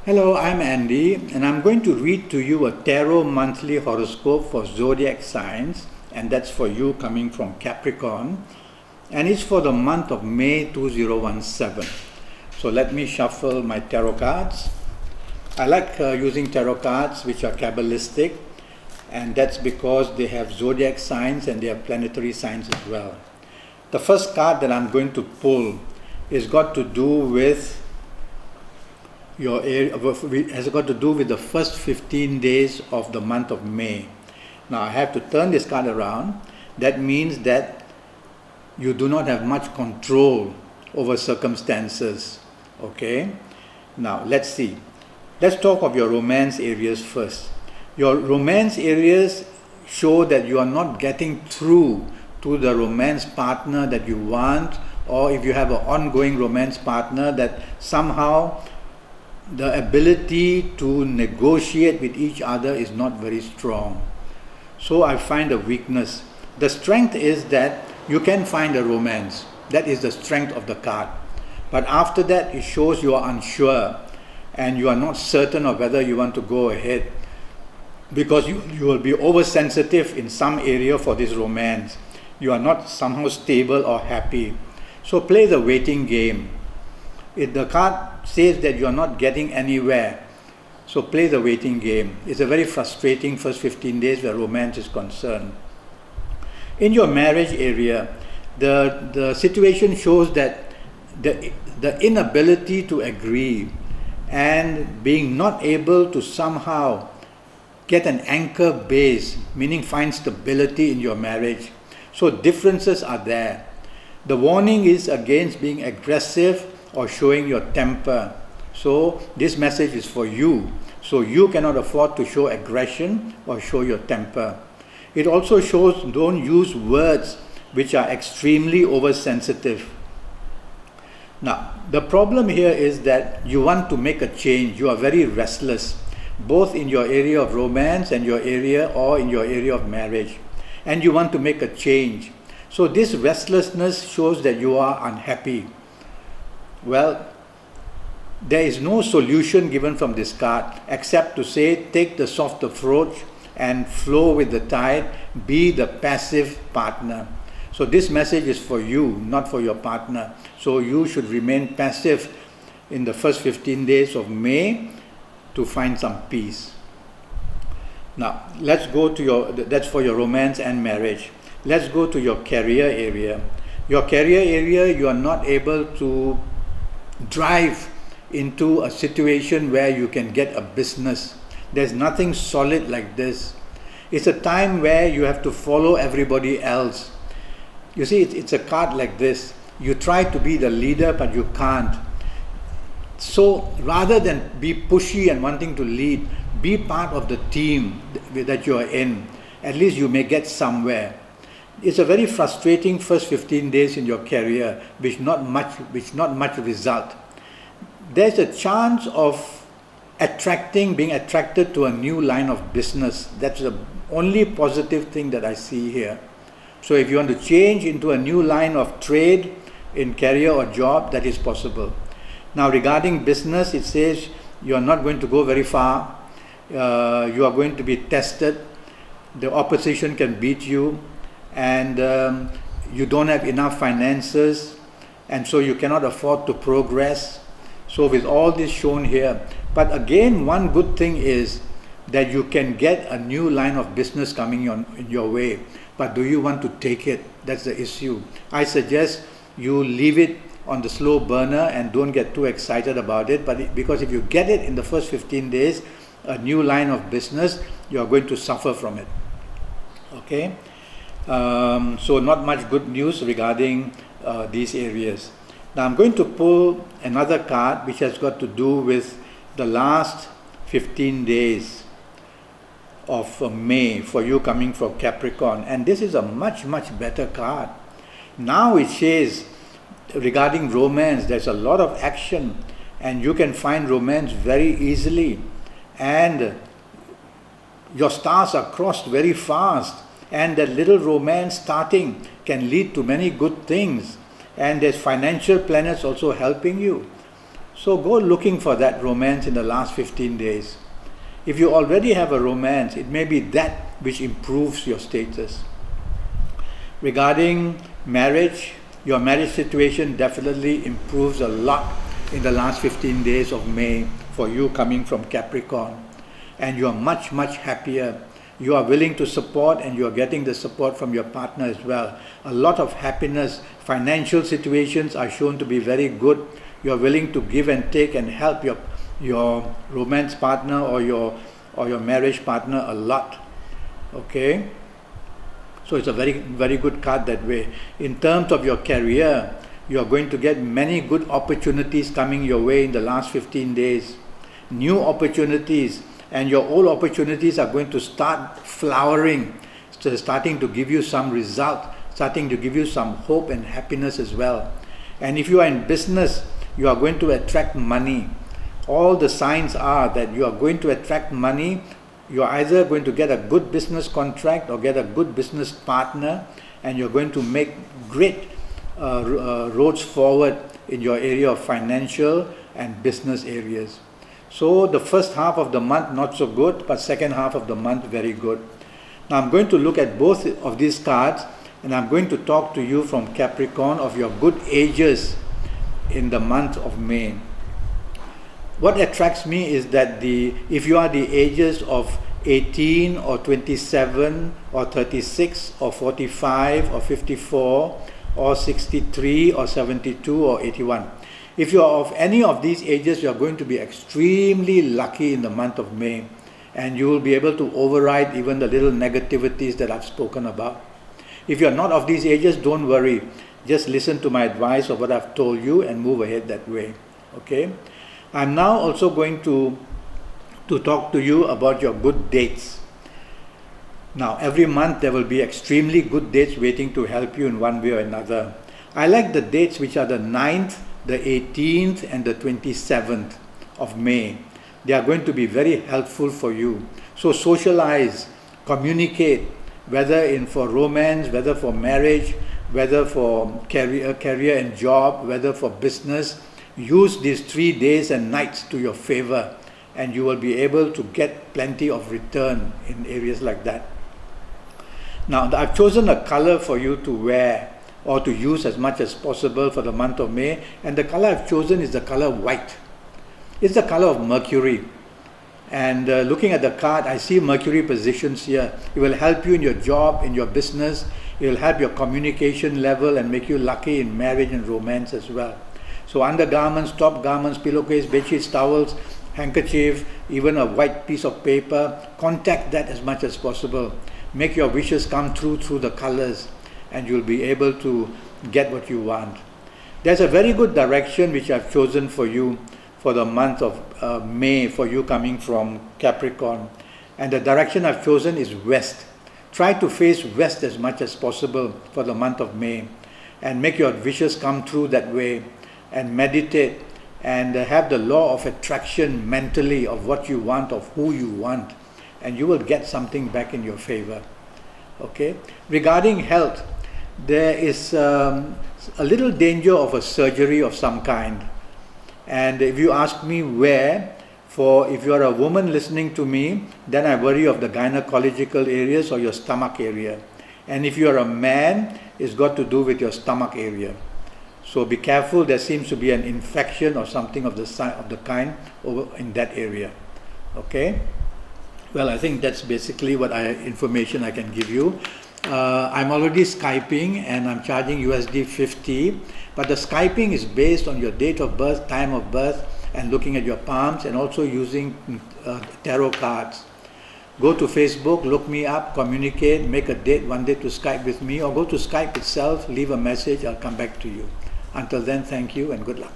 Hello, I'm Andy, and I'm going to read to you a tarot monthly horoscope for Zodiac signs, and that's for you coming from Capricorn, and it's for the month of May 2017. So let me shuffle my tarot cards. I like using tarot cards which are Kabbalistic, and that's because they have Zodiac signs and they have planetary signs as well. The first card that I'm going to pull is got to do with your area, has got to do with the first 15 days of the month of May. Now I have to turn this card around. That means that you do not have much control over circumstances. Okay? Now let's see. Let's talk of your romance areas first. Your romance areas show that you are not getting through to the romance partner that you want, or if you have an ongoing romance partner, that somehow the ability to negotiate with each other is not very strong. So I find a weakness. The strength is that you can find a romance. That is the strength of the card. But after that, it shows you are unsure and you are not certain of whether you want to go ahead, because you will be oversensitive in some area for this romance. You are not somehow stable or happy. So play the waiting game. If the card says that you are not getting anywhere, so play the waiting game. It's a very frustrating first 15 days where romance is concerned. In your marriage area, the situation shows that the inability to agree and being not able to somehow get an anchor base, meaning find stability in your marriage. So differences are there. The warning is against being aggressive or showing your temper. So this message is for you. So you cannot afford to show aggression or show your temper. It also shows don't use words which are extremely oversensitive. Now, the problem here is that you want to make a change. You are very restless, both in your area of romance and your area or in your area of marriage. And you want to make a change. So this restlessness shows that you are unhappy. Well, there is no solution given from this card except to say take the soft approach and flow with the tide, be the passive partner. So this message is for you, not for your partner. So you should remain passive in the first 15 days of May to find some peace. Now, let's go to that's for your romance and marriage. Let's go to your career area. Your career area, you are not able to drive into a situation where you can get a business. There's nothing solid like this. It's a time where you have to follow everybody else. You see, it's a card like this. You try to be the leader, but you can't. So rather than be pushy and wanting to lead, be part of the team that you are in. At least you may get somewhere. It's a very frustrating first 15 days in your career, which not much result. There's a chance of being attracted to a new line of business. That's the only positive thing that I see here. So if you want to change into a new line of trade in career or job, that is possible. Now regarding business, it says you are not going to go very far. You are going to be tested. The opposition can beat you, and you don't have enough finances, and so you cannot afford to progress. So with all this shown here, but again, one good thing is that you can get a new line of business coming in your way. But do you want to take it? That's the issue. I suggest you leave it on the slow burner and don't get too excited about it. Because if you get it in the first 15 days, a new line of business, you are going to suffer from it. Okay? So not much good news regarding these areas. Now I'm going to pull another card which has got to do with the last 15 days of May for you coming from Capricorn, and this is a much better card. Now it says regarding romance, there's a lot of action and you can find romance very easily, and your stars are crossed very fast, and that little romance starting can lead to many good things, and there's financial planets also helping you. So go looking for that romance in the last 15 days. If you already have a romance, it may be that which improves your status. Regarding marriage, your marriage situation definitely improves a lot in the last 15 days of May for you coming from Capricorn. And you are much, much happier. You are willing to support, and you are getting the support from your partner as well. A lot of happiness. Financial situations are shown to be very good. You are willing to give and take and help your romance partner or your marriage partner a lot. Okay? So it's a very, very good card that way. In terms of your career, you are going to get many good opportunities coming your way in the last 15 days. New opportunities, and your old opportunities are going to start flowering, starting to give you some result, starting to give you some hope and happiness as well. And if you are in business, you are going to attract money. All the signs are that you are going to attract money. You are either going to get a good business contract or get a good business partner, and you're going to make great roads forward in your area of financial and business areas. So the first half of the month not so good, but second half of the month very good. Now I'm going to look at both of these cards, and I'm going to talk to you from Capricorn of your good ages in the month of May. What attracts me is that if you are the ages of 18 or 27 or 36 or 45 or 54 or 63 or 72 or 81. If you are of any of these ages, you are going to be extremely lucky in the month of May, and you will be able to override even the little negativities that I've spoken about. If you are not of these ages, don't worry. Just listen to my advice of what I've told you and move ahead that way. Okay? I'm now also going to talk to you about your good dates. Now, every month there will be extremely good dates waiting to help you in one way or another. I like the dates which are the 9th, the 18th and the 27th of May. They are going to be very helpful for you. So socialize, communicate, whether for romance, whether for marriage, whether for career and job, whether for business. Use these 3 days and nights to your favor, and you will be able to get plenty of return in areas like that. Now, I've chosen a color for you to wear or to use as much as possible for the month of May, and the color I've chosen is the color white. It's the color of Mercury. And looking at the card, I see Mercury positions here. It will help you in your job, in your business. It will help your communication level and make you lucky in marriage and romance as well. So undergarments, top garments, pillowcase, bedsheets, towels, handkerchief, even a white piece of paper, contact that as much as possible. Make your wishes come true through the colors, and you'll be able to get what you want. There's a very good direction which I've chosen for you for the month of May, for you coming from Capricorn. And the direction I've chosen is west. Try to face west as much as possible for the month of May, and make your wishes come true that way, and meditate and have the law of attraction mentally of what you want, of who you want, and you will get something back in your favor. Okay? Regarding health, there is a little danger of a surgery of some kind. And if you ask me where, if you are a woman listening to me, then I worry of the gynecological areas or your stomach area. And if you are a man, it's got to do with your stomach area. So be careful, there seems to be an infection or something of the kind over in that area. Okay? Well, I think that's basically what information I can give you. I'm already Skyping, and I'm charging USD 50, but the Skyping is based on your date of birth, time of birth, and looking at your palms, and also using tarot cards. Go to Facebook, look me up, communicate, make a date one day to Skype with me, or go to Skype itself, leave a message, I'll come back to you. Until then, thank you and good luck.